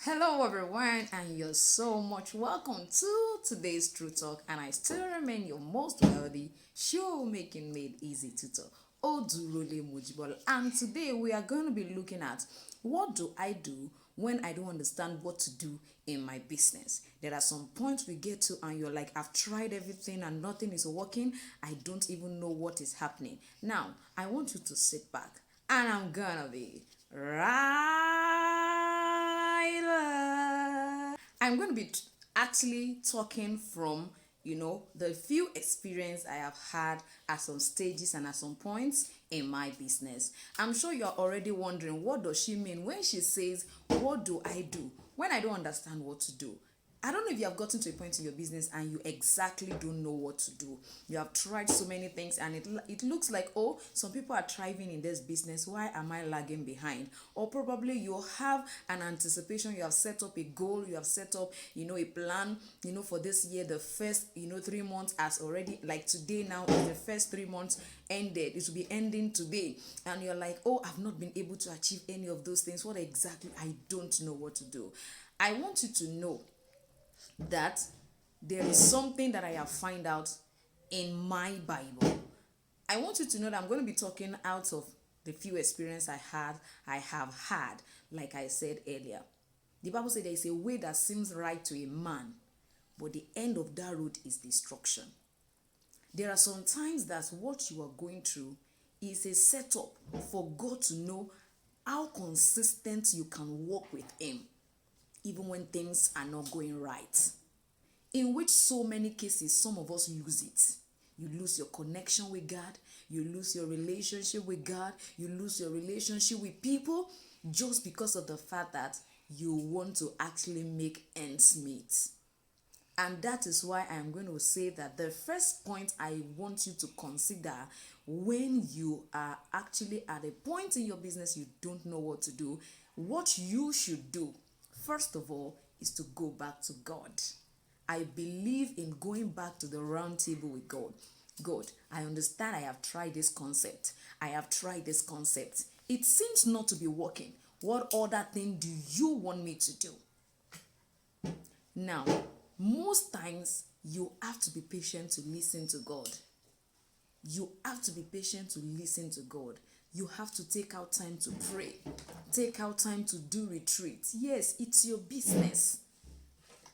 Hello everyone, and you're so much welcome to today's True Talk, and I still remain your most wealthy Shoemaking Made Easy tutor, Odurole Mojibola. And today we are going to be looking at what do I do when I don't understand what to do in my business. There are some points we get to and you're like, I've tried everything and nothing is working. I don't even know what is happening. Now, I want you to sit back and I'm gonna be right. I'm going to be actually talking from the few experience I have had at some stages and at some points in my business. I'm sure you're already wondering, what does she mean when she says, what do I do when I don't understand what to do? I don't know if you have gotten to a point in your business and you exactly don't know what to do. You have tried so many things and it looks like, oh, some people are thriving in this business. Why am I lagging behind? Or probably you have an anticipation. You have set up a goal. You have set up, a plan, for this year. The first, 3 months has already, like today now is the first 3 months ended. It will be ending today. And you're like, oh, I've not been able to achieve any of those things. What exactly? I don't know what to do. I want you to know that there is something that I have found out in my Bible. I want you to know that I'm going to be talking out of the few experience I have had, like I said earlier. The Bible said there is a way that seems right to a man, but the end of that road is destruction. There are some times that what you are going through is a setup for God to know how consistent you can walk with Him, even when things are not going right. In which so many cases, some of us lose it. You lose your connection with God, you lose your relationship with God, you lose your relationship with people just because of the fact that you want to actually make ends meet. And that is why I'm going to say that the first point I want you to consider when you are actually at a point in your business you don't know what to do, what you should do, first of all, is to go back to God. I believe in going back to the round table with God. God, I understand I have tried this concept. I have tried this concept. It seems not to be working. What other thing do you want me to do? Now, most times you have to be patient to listen to God. You have to be patient to listen to God. You have to take out time to pray. Take out time to do retreat. Yes, it's your business.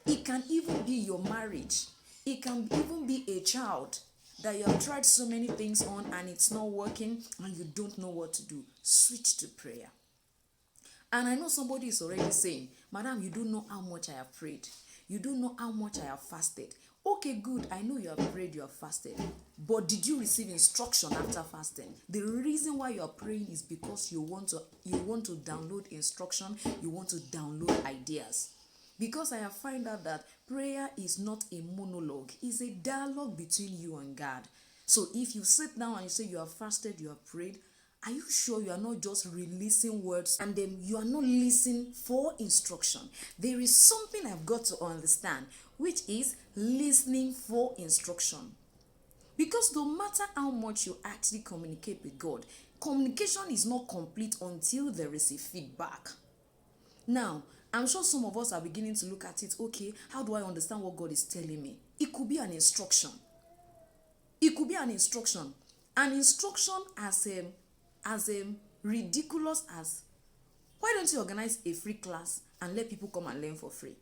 It can even be your marriage. It can even be a child that you have tried so many things on and it's not working and you don't know what to do. Switch to prayer. And I know somebody is already saying, Madam, you don't know how much I have prayed. You don't know how much I have fasted. Okay, good. I know you have prayed, you have fasted. But did you receive instruction after fasting? The reason why you are praying is because you want to download instruction, you want to download ideas. Because I have found out that prayer is not a monologue, it's a dialogue between you and God. So if you sit down and you say you have fasted, you have prayed, are you sure you are not just releasing words and then you are not listening for instruction? There is something I've got to understand, which is listening for instruction. Because no matter how much you actually communicate with God, communication is not complete until there is a feedback. Now, I'm sure some of us are beginning to look at it, okay, how do I understand what God is telling me? It could be an instruction. It could be an instruction. An instruction as ridiculous as, why don't you organize a free class and let people come and learn for free?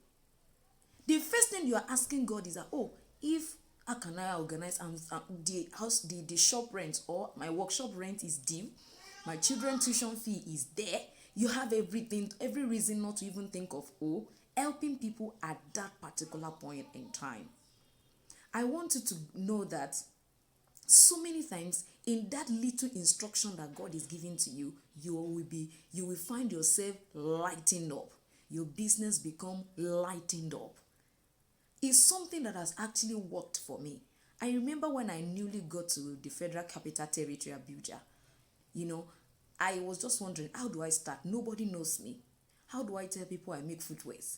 The first thing you are asking God is that, oh, if how can I organize the shop rent or my workshop rent is due, my children tuition fee is there, you have everything, every reason not to even think of helping people at that particular point in time. I want you to know that so many times in that little instruction that God is giving to you, you will find yourself lighting up. Your business become lightened up. It's something that has actually worked for me. I remember when I newly got to the Federal Capital Territory, Abuja, I was just wondering, how do I start? Nobody knows me. How do I tell people I make footwears?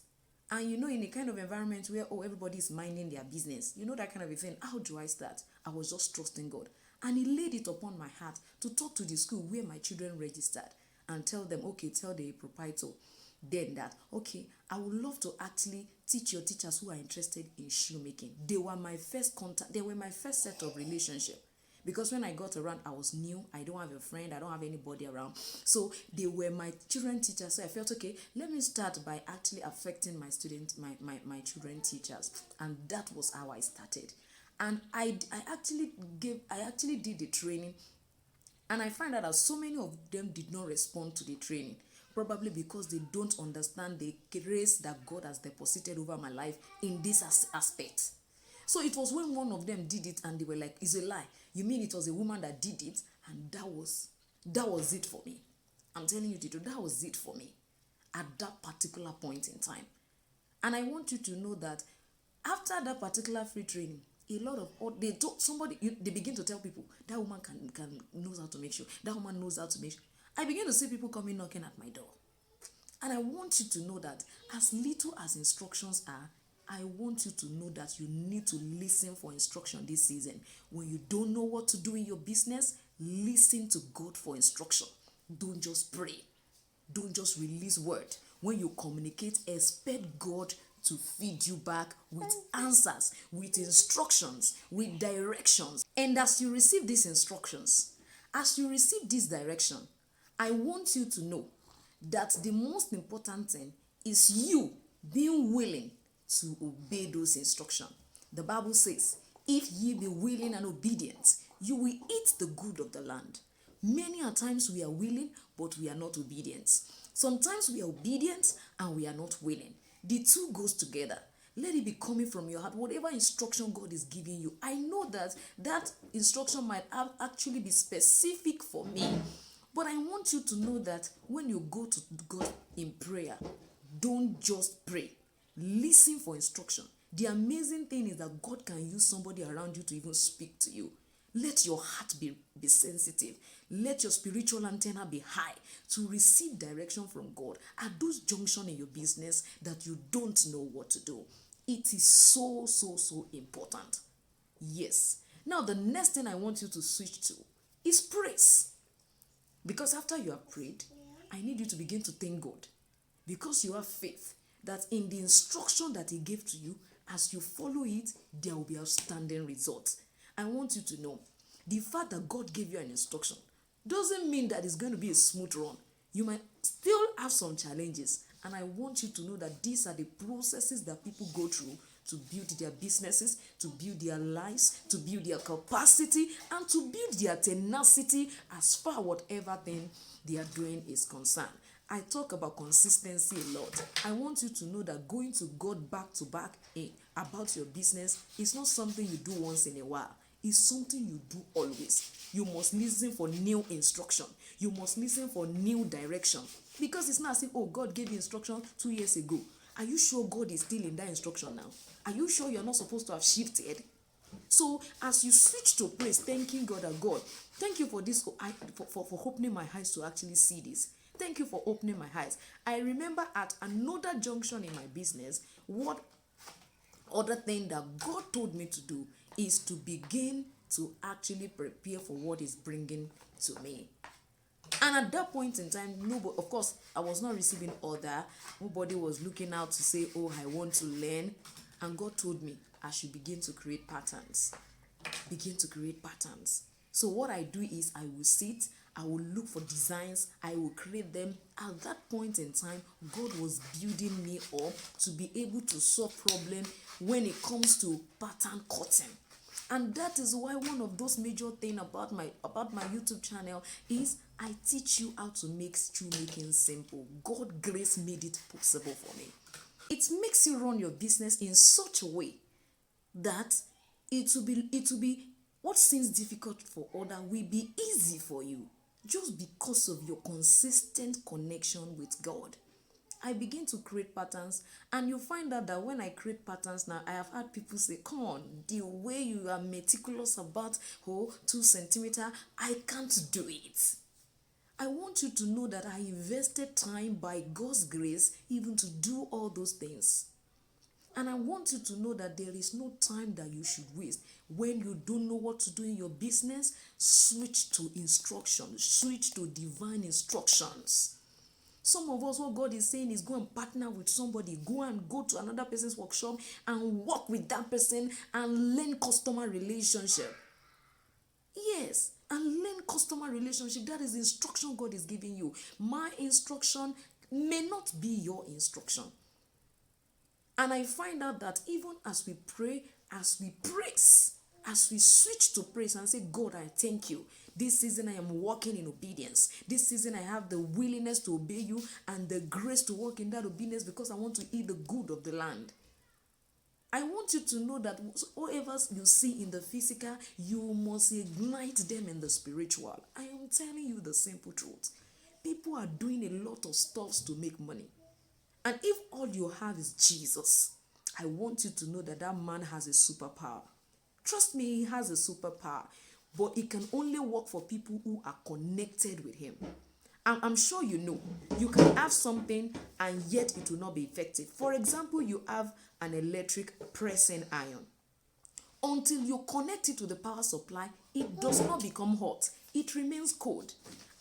And in a kind of environment where, everybody is minding their business, that kind of a thing, how do I start? I was just trusting God. And He laid it upon my heart to talk to the school where my children registered and tell them, okay, tell the proprietor then that, okay, I would love to actually teach your teachers who are interested in shoemaking. They were my first contact, they were my first set of relationship. Because when I got around, I was new. I don't have a friend. I don't have anybody around. So they were my children teachers. So I felt, okay, let me start by actually affecting my students, my children teachers. And that was how I started. And I actually did the training. And I find out that so many of them did not respond to the training. Probably because they don't understand the grace that God has deposited over my life in this aspect. So it was when one of them did it and they were like, it's a lie. You mean it was a woman that did it? And that was it for me. I'm telling you the truth, that was it for me at that particular point in time. And I want you to know that after that particular free training, a lot of they told somebody, they begin to tell people that woman can knows how to make sure, that woman knows how to make sure. I begin to see people coming knocking at my door. And I want you to know that as little as instructions are, I want you to know that you need to listen for instruction this season. When you don't know what to do in your business, listen to God for instruction. Don't just pray. Don't just release word. When you communicate, expect God to feed you back with answers, with instructions, with directions. And as you receive these instructions, as you receive this direction, I want you to know that the most important thing is you being willing to obey those instructions. The Bible says, if ye be willing and obedient, you will eat the good of the land. Many a times we are willing, but we are not obedient. Sometimes we are obedient and we are not willing. The two goes together. Let it be coming from your heart. Whatever instruction God is giving you, I know that that instruction might actually be specific for me. But I want you to know that when you go to God in prayer, don't just pray. Listen for instruction. The amazing thing is that God can use somebody around you to even speak to you. Let your heart be sensitive. Let your spiritual antenna be high to receive direction from God at those junctions in your business that you don't know what to do. It is so important. Yes. Now, the next thing I want you to switch to is praise. Because after you have prayed, I need you to begin to thank God. Because you have faith that in the instruction that He gave to you, as you follow it, there will be outstanding results. I want you to know, the fact that God gave you an instruction doesn't mean that it's going to be a smooth run. You might still have some challenges. And I want you to know that these are the processes that people go through to build their businesses, to build their lives, to build their capacity, and to build their tenacity as far whatever thing they are doing is concerned. I talk about consistency a lot. I want you to know that going to God back to back about your business is not something you do once in a while. It's something you do always. You must listen for new instruction. You must listen for new direction. Because it's not as if, oh, God gave you instruction 2 years ago. Are you sure God is still in that instruction now? Are you sure you're not supposed to have shifted? So as you switch to praise, thanking God and God, thank you for this, for opening my eyes to actually see this. Thank you for opening my eyes. I remember at another junction in my business, what other thing that God told me to do is to begin to actually prepare for what is bringing to me. And at that point in time, nobody, of course, I was not receiving order. Nobody was looking out to say, oh, I want to learn. And God told me I should begin to create patterns. Begin to create patterns. So what I do is I will sit, I will look for designs, I will create them. At that point in time, God was building me up to be able to solve problems when it comes to pattern cutting. And that is why one of those major things about my YouTube channel is I teach you how to make shoemaking simple. God grace made it possible for me. It makes you run your business in such a way that it will be what seems difficult for others will be easy for you just because of your consistent connection with God. I begin to create patterns, and you find out that when I create patterns now, I have had people say, come on, the way you are meticulous about 2 centimeters, I can't do it. I want you to know that I invested time by God's grace even to do all those things. And I want you to know that there is no time that you should waste. When you don't know what to do in your business, switch to instructions, switch to divine instructions. Some of us, what God is saying is go and partner with somebody, go to another person's workshop and work with that person and learn customer relationship. Yes, and learn customer relationship. That is the instruction God is giving you. My instruction may not be your instruction. And I find out that even as we pray, as we praise, as we switch to praise and say, God, I thank you. This season I am walking in obedience. This season I have the willingness to obey you and the grace to walk in that obedience because I want to eat the good of the land. I want you to know that whatever you see in the physical, you must ignite them in the spiritual. I am telling you the simple truth. People are doing a lot of stuff to make money. And if all you have is Jesus, I want you to know that that man has a superpower. Trust me, he has a superpower. But it can only work for people who are connected with him. I'm sure you know, you can have something and yet it will not be effective. For example, you have an electric pressing iron. Until you connect it to the power supply, it does not become hot. It remains cold.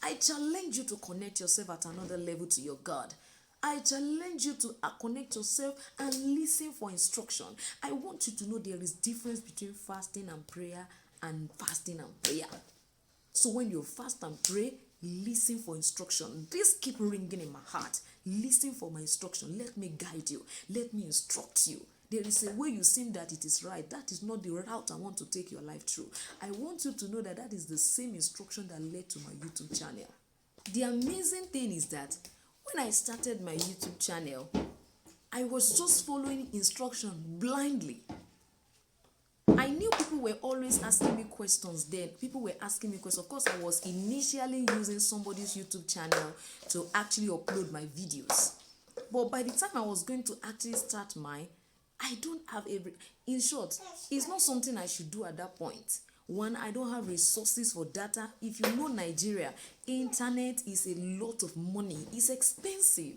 I challenge you to connect yourself at another level to your God. I challenge you to connect yourself and listen for instruction. I want you to know there is difference between fasting and prayer and fasting and prayer. So when you fast and pray, listen for instruction. This keep ringing in my heart. Listen for my instruction. Let me guide you. Let me instruct you. There is a way you seem that it is right. That is not the route I want to take your life through. I want you to know that that is the same instruction that led to my YouTube channel. The amazing thing is that when I started my YouTube channel, I was just following instruction blindly. I knew people were always asking me questions then. People were asking me questions. Of course, I was initially using somebody's YouTube channel to actually upload my videos. But by the time I was going to actually start mine, I don't have in short, it's not something I should do at that point. One, I don't have resources for data. If you know Nigeria, internet is a lot of money. It's expensive.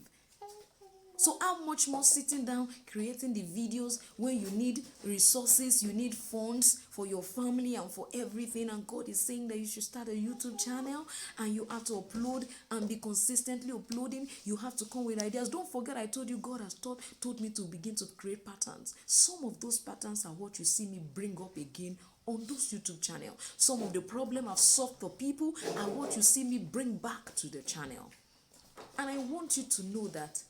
So how much more sitting down, creating the videos when you need resources, you need funds for your family and for everything. And God is saying that you should start a YouTube channel and you have to upload and be consistently uploading. You have to come with ideas. Don't forget I told you God has told me to begin to create patterns. Some of those patterns are what you see me bring up again on those YouTube channel. Some of the problem I've solved for people are what you see me bring back to the channel. And I want you to know that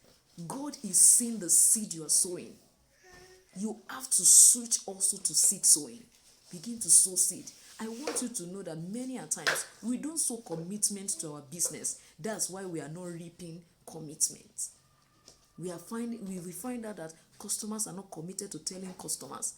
God is seeing the seed you are sowing. You have to switch also to seed sowing. Begin to sow seed. I want you to know that many a times we don't sow commitment to our business. That's why we are not reaping commitment. We find out that customers are not committed to telling customers,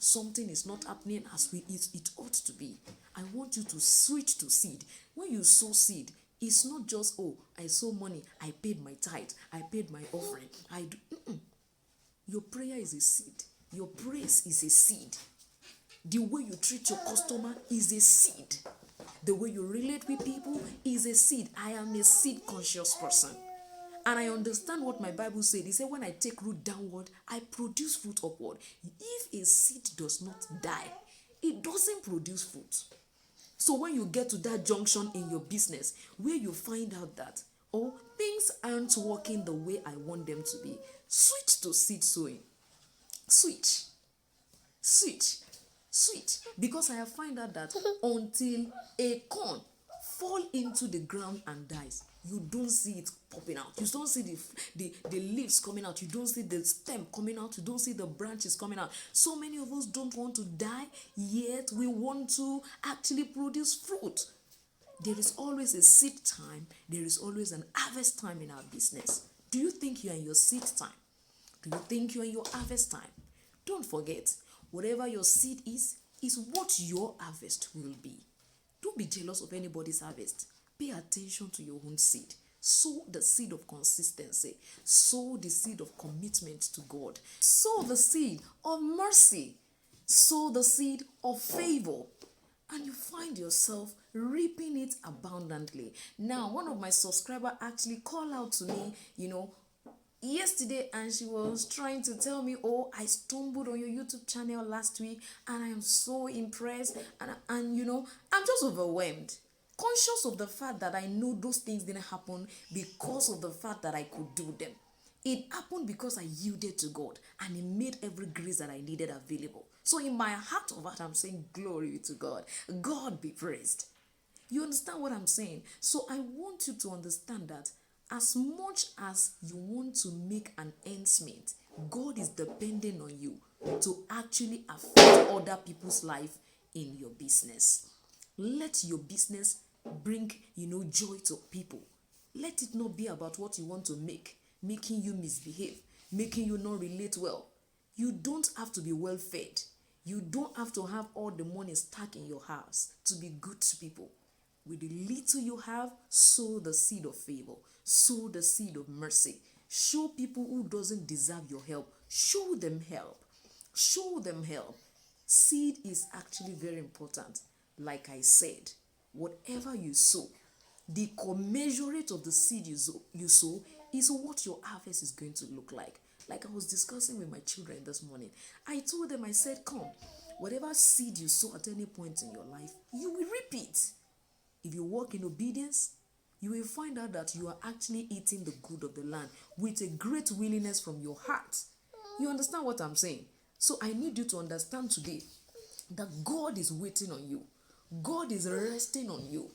something is not happening as it ought to be. I want you to switch to seed. When you sow seed, it's not just, I sow money, I paid my tithe, I paid my offering. Your prayer is a seed. Your praise is a seed. The way you treat your customer is a seed. The way you relate with people is a seed. I am a seed conscious person. And I understand what my Bible said. It said, when I take root downward, I produce fruit upward. If a seed does not die, it doesn't produce fruit. So when you get to that junction in your business where you find out that, things aren't working the way I want them to be, switch to seed sowing. Switch. Because I have found out that until a corn fall into the ground and dies, you don't see it popping out. You don't see the leaves coming out. You don't see the stem coming out. You don't see the branches coming out. So many of us don't want to die, yet we want to actually produce fruit. There is always a seed time. There is always an harvest time in our business. Do you think you are in your seed time? Do you think you are in your harvest time? Don't forget, whatever your seed is what your harvest will be. Don't be jealous of anybody's harvest. Pay attention to your own seed. Sow the seed of consistency. Sow the seed of commitment to God. Sow the seed of mercy. Sow the seed of favor. And you find yourself reaping it abundantly. Now, one of my subscribers actually called out to me, yesterday, and she was trying to tell me, I stumbled on your YouTube channel last week and I am so impressed and I'm just overwhelmed. conscious of the fact that I know those things didn't happen because of the fact that I could do them. It happened because I yielded to God, and He made every grace that I needed available. So in my heart of heart, I'm saying glory to God. God be praised. You understand what I'm saying? So I want you to understand that as much as you want to make an ends meet, God is depending on you to actually affect other people's life in your business. Let your business bring, joy to people. Let it not be about what you want to make, making you misbehave, making you not relate well. You don't have to be well fed. You don't have to have all the money stuck in your house to be good to people. With the little you have, sow the seed of favor, sow the seed of mercy. Show people who doesn't deserve your help. Show them help. Show them help. Seed is actually very important. Like I said, whatever you sow, the commensurate of the seed you sow is what your harvest is going to look like. Like I was discussing with my children this morning. I told them, I said, come, whatever seed you sow at any point in your life, you will reap it. If you walk in obedience, you will find out that you are actually eating the good of the land with a great willingness from your heart. You understand what I'm saying? So I need you to understand today that God is waiting on you. God is resting on you.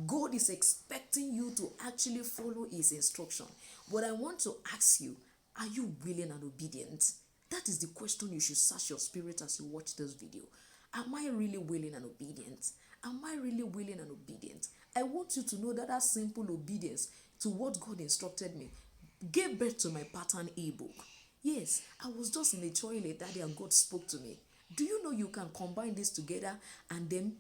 God is expecting you to actually follow His instruction. But I want to ask you, are you willing and obedient? That is the question you should search your spirit as you watch this video. Am I really willing and obedient? Am I really willing and obedient? I want you to know that that simple obedience to what God instructed me gave birth to my pattern ebook. Yes, I was just in the toilet that day and God spoke to me. Do you know you can combine this together and then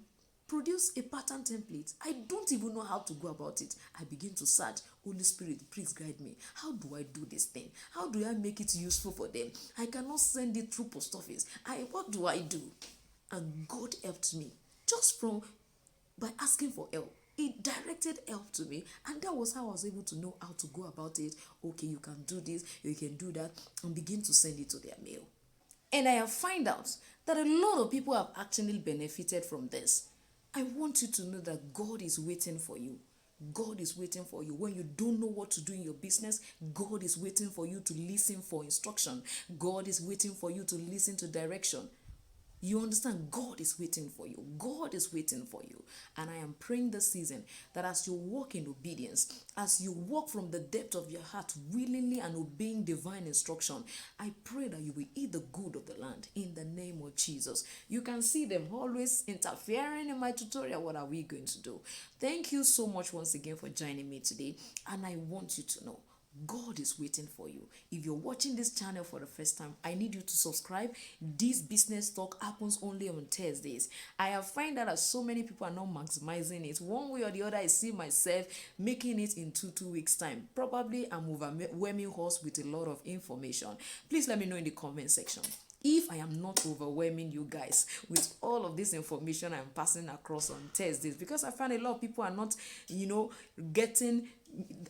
produce a pattern template? I don't even know how to go about it. I begin to search. Holy Spirit, please guide me. How do I do this thing? How do I make it useful for them? I cannot send it through post office. What do I do? And God helped me just by asking for help. It directed help to me, and that was how I was able to know how to go about it. Okay, you can do this, you can do that, and begin to send it to their mail. And I have found out that a lot of people have actually benefited from this. I want you to know that God is waiting for you. God is waiting for you. When you don't know what to do in your business, God is waiting for you to listen for instruction. God is waiting for you to listen to direction. You understand? God is waiting for you. God is waiting for you. And I am praying this season that as you walk in obedience, as you walk from the depth of your heart willingly and obeying divine instruction, I pray that you will eat the good of the land in the name of Jesus. You can see them always interfering in my tutorial. What are we going to do? Thank you so much once again for joining me today. And I want you to know, God is waiting for you. If you're watching this channel for the first time, I need you to subscribe. This business talk happens only on Thursdays. I have found out that so many people are not maximizing it. One way or the other, I see myself making it in two weeks time. Probably I'm overwhelming us with a lot of information. Please let me know in the comment section if I am not overwhelming you guys with all of this information I'm passing across on Thursdays, because I find a lot of people are not,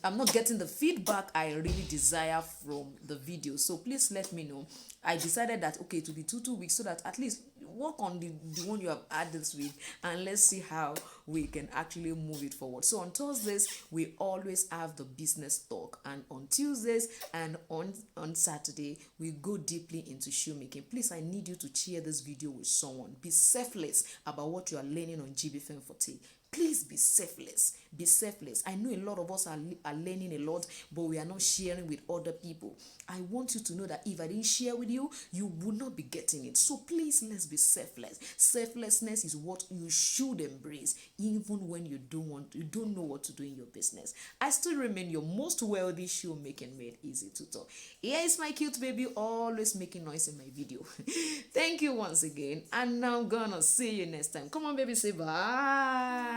I'm not getting the feedback I really desire from the video. So please let me know. I decided that, okay, to be two weeks, so that at least work on the one you have had this week, and let's see how we can actually move it forward. So on Thursdays, we always have the business talk, and on Tuesdays and on Saturday, we go deeply into shoemaking. Please, I need you to share this video with someone. Be selfless about what you are learning on Jibbyfemforte. Please be selfless. Be selfless. I know a lot of us are learning a lot, but we are not sharing with other people. I want you to know that if I didn't share with you, you would not be getting it. So please, let's be selfless. Selflessness is what you should embrace, even when you don't know what to do in your business. I still remain your most wealthy shoemaking made easy tutor. Here is my cute baby, always making noise in my video. Thank you once again, and I'm gonna see you next time. Come on, baby, say bye.